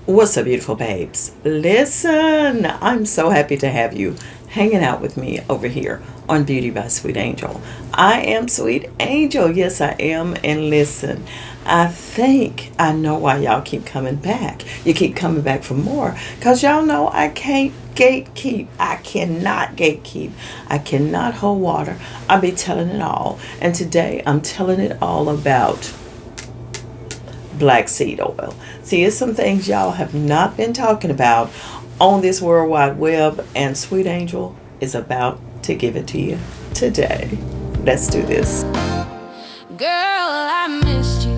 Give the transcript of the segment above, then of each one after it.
What's up, beautiful babes? Listen, I'm so happy to have you hanging out with me over here on Beauty by Sweet Angel. I am Sweet Angel. Yes, I am. And listen, I think I know why y'all keep coming back. You keep coming back for more because y'all know I can't gatekeep. I cannot gatekeep. I cannot hold water. I'll be telling it all. And today I'm telling it all about black seed oil. See, it's some things y'all have not been talking about on this World Wide Web, and Sweet Angel is about to give it to you today. Let's do this. Girl, I missed you.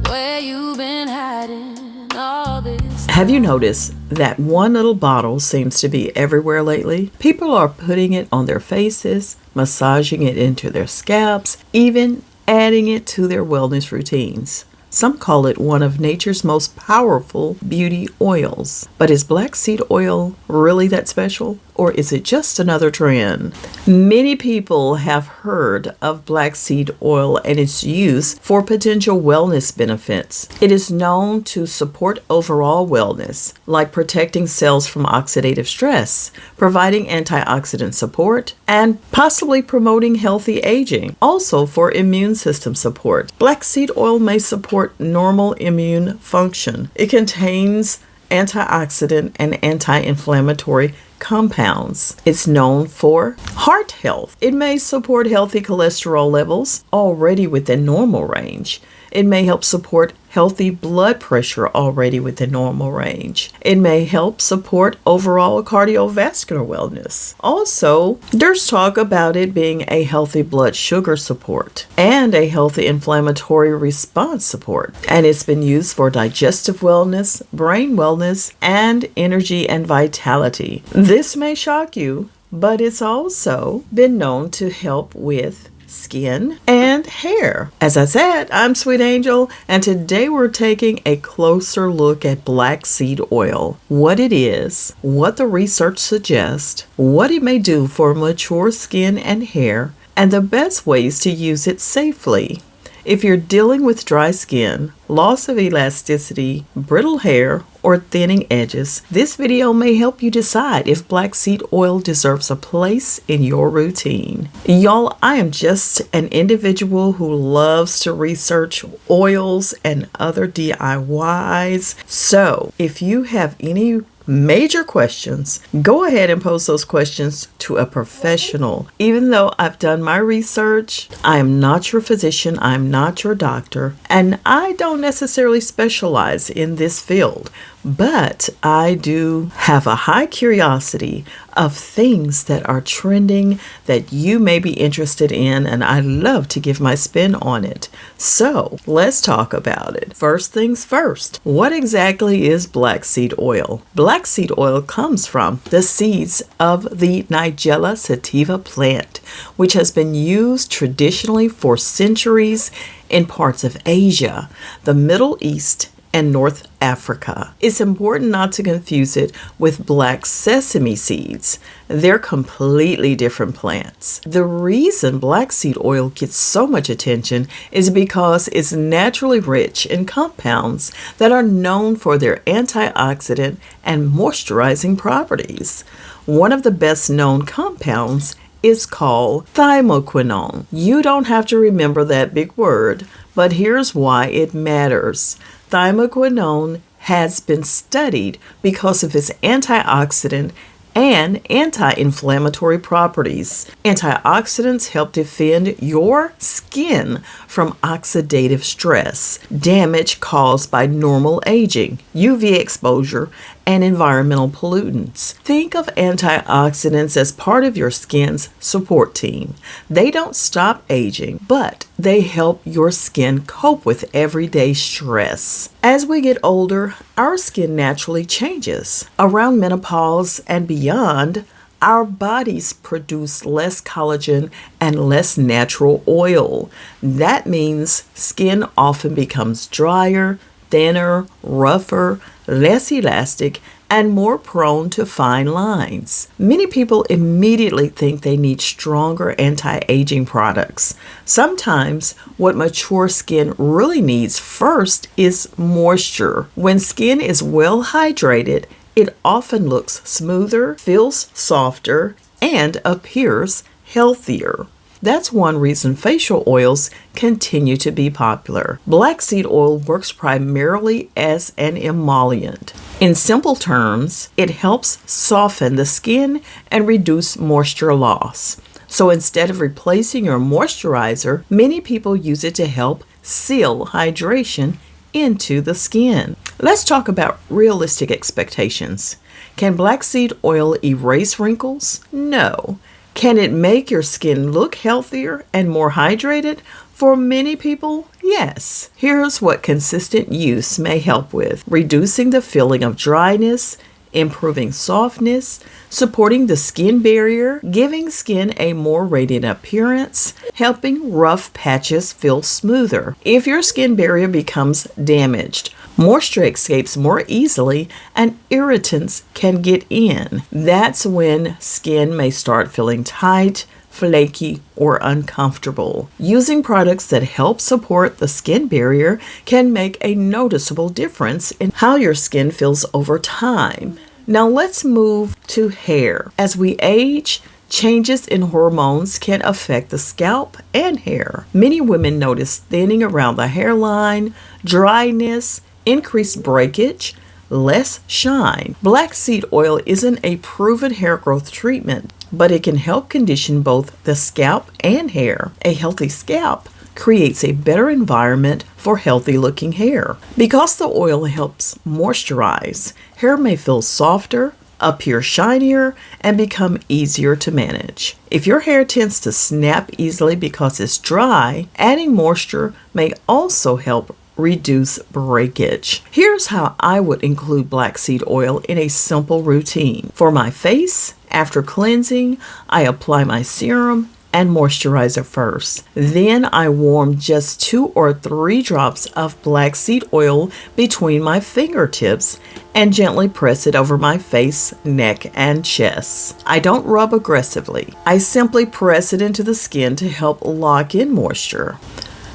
Where you been hiding all this time? Have you noticed that one little bottle seems to be everywhere lately? People are putting it on their faces, massaging it into their scalps, even adding it to their wellness routines. Some call it one of nature's most powerful beauty oils. But is black seed oil really that special? Or is it just another trend? Many people have heard of black seed oil and its use for potential wellness benefits. It is known to support overall wellness, like protecting cells from oxidative stress, providing antioxidant support, and possibly promoting healthy aging. Also for immune system support. Black seed oil may support normal immune function. It contains antioxidant and anti-inflammatory compounds. It's known for heart health. It may support healthy cholesterol levels already within normal range. It may help support healthy blood pressure already within normal range. It may help support overall cardiovascular wellness. Also, there's talk about it being a healthy blood sugar support and a healthy inflammatory response support. And it's been used for digestive wellness, brain wellness, and energy and vitality. This may shock you, but it's also been known to help with skin and hair. As I said, I'm Sweet Angel, and today we're taking a closer look at black seed oil, what it is, what the research suggests, what it may do for mature skin and hair, and the best ways to use it safely. If you're dealing with dry skin, loss of elasticity, brittle hair, or thinning edges, this video may help you decide if black seed oil deserves a place in your routine. Y'all, I am just an individual who loves to research oils and other DIYs. So if you have any major questions, go ahead and post those questions to a professional. Even though I've done my research, I am not your physician, I'm not your doctor, and I don't necessarily specialize in this field. But I do have a high curiosity of things that are trending that you may be interested in, and I love to give my spin on it. So let's talk about it. First things first, what exactly is black seed oil? Black seed oil comes from the seeds of the Nigella sativa plant, which has been used traditionally for centuries in parts of Asia, the Middle East, and North Africa. It's important not to confuse it with black sesame seeds. They're completely different plants. The reason black seed oil gets so much attention is because it's naturally rich in compounds that are known for their antioxidant and moisturizing properties. One of the best known compounds is called thymoquinone. You don't have to remember that big word, but here's why it matters. Thymoquinone has been studied because of its antioxidant and anti-inflammatory properties. Antioxidants help defend your skin from oxidative stress, damage caused by normal aging, UV exposure, and environmental pollutants. Think of antioxidants as part of your skin's support team. They don't stop aging, but they help your skin cope with everyday stress. As we get older, our skin naturally changes. Around menopause and beyond, our bodies produce less collagen and less natural oil. That means skin often becomes drier, thinner, rougher, less elastic, and more prone to fine lines. Many people immediately think they need stronger anti-aging products. Sometimes what mature skin really needs first is moisture. When skin is well hydrated, it often looks smoother, feels softer, and appears healthier. That's one reason facial oils continue to be popular. Black seed oil works primarily as an emollient. In simple terms, it helps soften the skin and reduce moisture loss. So instead of replacing your moisturizer, many people use it to help seal hydration into the skin. Let's talk about realistic expectations. Can black seed oil erase wrinkles? No. Can it make your skin look healthier and more hydrated? For many people, yes. Here's what consistent use may help with: reducing the feeling of dryness, improving softness, supporting the skin barrier, giving skin a more radiant appearance, helping rough patches feel smoother. If your skin barrier becomes damaged, moisture escapes more easily and irritants can get in. That's when skin may start feeling tight, flaky, or uncomfortable. Using products that help support the skin barrier can make a noticeable difference in how your skin feels over time. Now let's move to hair. As we age, changes in hormones can affect the scalp and hair. Many women notice thinning around the hairline, dryness, increased breakage, less shine. Black seed oil isn't a proven hair growth treatment, but it can help condition both the scalp and hair. A healthy scalp creates a better environment for healthy looking hair. Because the oil helps moisturize, hair may feel softer, appear shinier, and become easier to manage. If your hair tends to snap easily because it's dry, adding moisture may also help reduce breakage. Here's how I would include black seed oil in a simple routine. For my face, after cleansing, I apply my serum and moisturizer first. Then I warm just 2 or 3 drops of black seed oil between my fingertips and gently press it over my face, neck, and chest. I don't rub aggressively. I simply press it into the skin to help lock in moisture.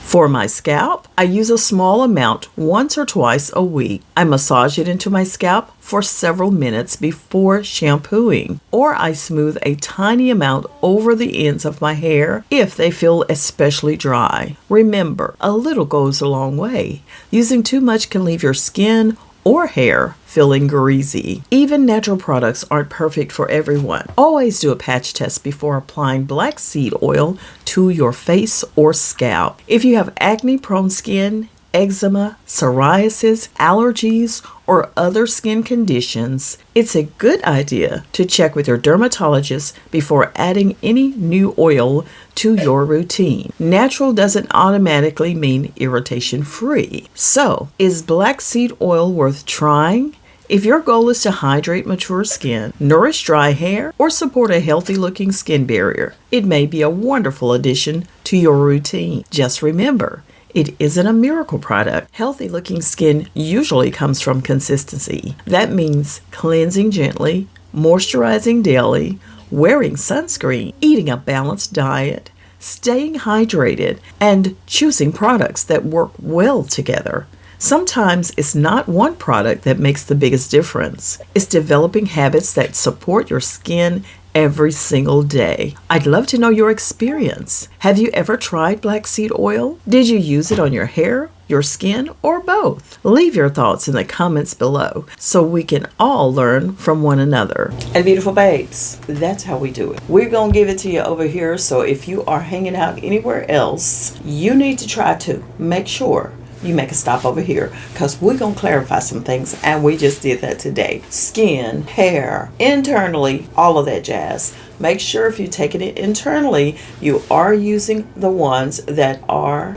For my scalp, I use a small amount once or twice a week. I massage it into my scalp for several minutes before shampooing, or I smooth a tiny amount over the ends of my hair if they feel especially dry. Remember, a little goes a long way. Using too much can leave your skin or hair feeling greasy. Even natural products aren't perfect for everyone. Always do a patch test before applying black seed oil to your face or scalp. If you have acne-prone skin, eczema, psoriasis, allergies, or other skin conditions, it's a good idea to check with your dermatologist before adding any new oil to your routine. Natural doesn't automatically mean irritation-free. So, is black seed oil worth trying? If your goal is to hydrate mature skin, nourish dry hair, or support a healthy-looking skin barrier, it may be a wonderful addition to your routine. Just remember, it isn't a miracle product. Healthy looking skin usually comes from consistency. That means cleansing gently, moisturizing daily, wearing sunscreen, eating a balanced diet, staying hydrated, and choosing products that work well together. Sometimes it's not one product that makes the biggest difference. It's developing habits that support your skin every single day. I'd love to know your experience. Have you ever tried black seed oil? Did you use it on your hair, your skin, or both? Leave your thoughts in the comments below so we can all learn from one another. And beautiful babes, that's how we do it. We're gonna give it to you over here, so if you are hanging out anywhere else, you need to try to make sure you make a stop over here, because we're going to clarify some things, and we just did that today. Skin, hair, internally, all of that jazz. Make sure if you're taking it internally, you are using the ones that are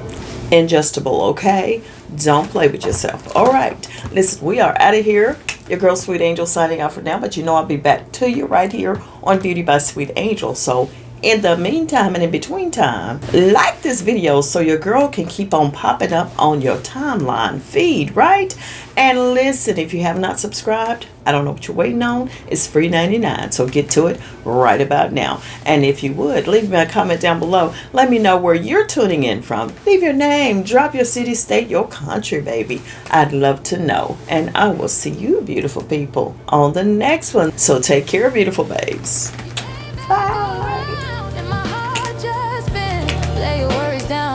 ingestible, okay? Don't play with yourself. All right, listen, we are out of here. Your girl, Sweet Angel, signing out for now, but you know I'll be back to you right here on Beauty by Sweet Angel. So In the meantime and in between time, like this video so your girl can keep on popping up on your timeline feed, right? And listen, if you have not subscribed, I don't know what you're waiting on. It's free 99, so get to it right about now. And if you would, leave me a comment down below. Let me know where you're tuning in from. Leave your name, drop your city, state, your country, baby. I'd love to know. And I will see you, beautiful people, on the next one. So take care, beautiful babes. Bye.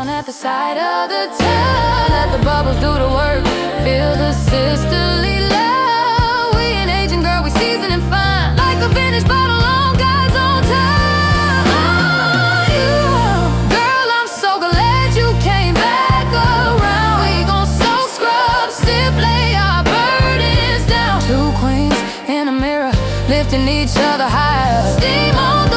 At the side of the tub, let the bubbles do the work. Feel the sisterly love. We an aging girl, we seasoning fine, like a finished bottle on God's own time. Oh, you, girl, I'm so glad you came back around. We gon' soak, scrub, sip, lay our burdens down. Two queens in a mirror, lifting each other higher. Steam on